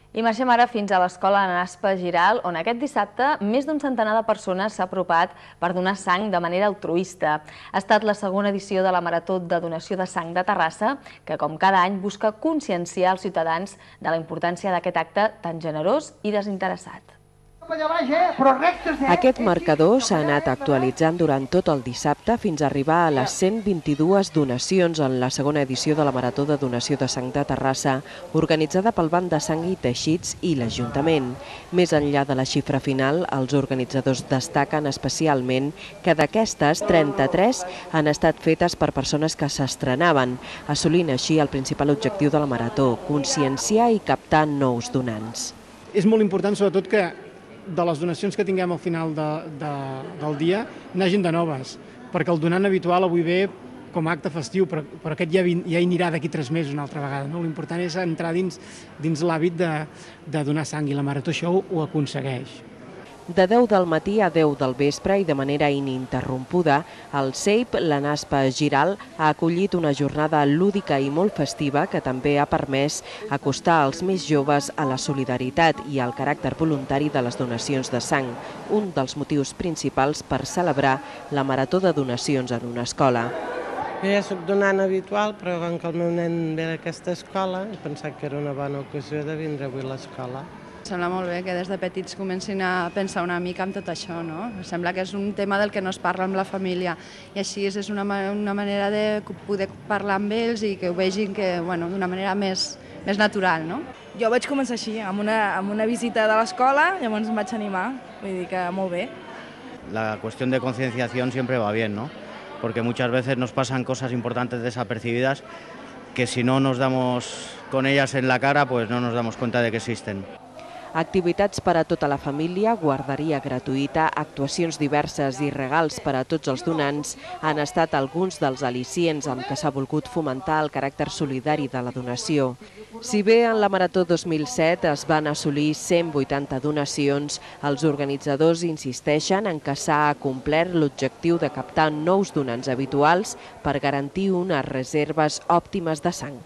I marxem ara fins a l'escola Naspa Giral, on aquest dissabte més d'un centenar de persones s'ha apropat per donar sang de manera altruista. Ha estat la segona edició de la Marató de Donació de Sang de Terrassa, que com cada any busca conscienciar els ciutadans de la importància d'aquest acte tan generós i desinteressat. Aquest marcador s'ha anat actualitzant durant tot el dissabte fins a arribar a les 122 donacions en la segona edició de la Marató de Donació de Sang de Terrassa, organitzada pel Banc de Sang i Teixits i l'Ajuntament. Més enllà de la xifra final, els organitzadors destaquen especialment que d'aquestes, 33 han estat fetes per persones que s'estrenaven, assolint així el principal objectiu de la Marató, conscienciar i captar nous donants. És molt important, sobretot, que de les donacions que tinguem al final del dia n'hagin de noves, perquè el donant habitual avui ve com a acte festiu, però aquest ja hi anirà d'aquí 3 mesos una altra vegada. L'important és entrar dins l'hàbit de donar sang, i la Marató això ho aconsegueix. De 10 del matí a 10 del vespre i de manera ininterrompuda, el CEIP, la Naspa Giral, ha acollit una jornada lúdica i molt festiva que també ha permès acostar els més joves a la solidaritat i al caràcter voluntari de les donacions de sang, un dels motius principals per celebrar la Marató de Donacions en una escola. Jo ja soc donant habitual, però com que el meu nen ve d'aquesta escola, he pensat que era una bona ocasió de vindre avui a l'escola. Sembla molt bé que des de petits comencin a pensar una mica en tot això, no? Sembla que és un tema del que no es parla amb la família i així és una manera de poder parlar amb ells i que ho vegin d'una manera més natural, no? Jo vaig començar així, amb una visita de l'escola, llavors em vaig animar, vull dir que molt bé. La cuestión de concienciación siempre va bien, ¿no? Porque muchas veces nos pasan cosas importantes desapercibidas que si no nos damos con ellas en la cara, pues no nos damos cuenta de que existen. Activitats per a tota la família, guarderia gratuïta, actuacions diverses i regals per a tots els donants han estat alguns dels al·licients amb què s'ha volgut fomentar el caràcter solidari de la donació. Si bé en la Marató 2007 es van assolir 180 donacions, els organitzadors insisteixen en que s'ha acomplert l'objectiu de captar nous donants habituals per garantir unes reserves òptimes de sang.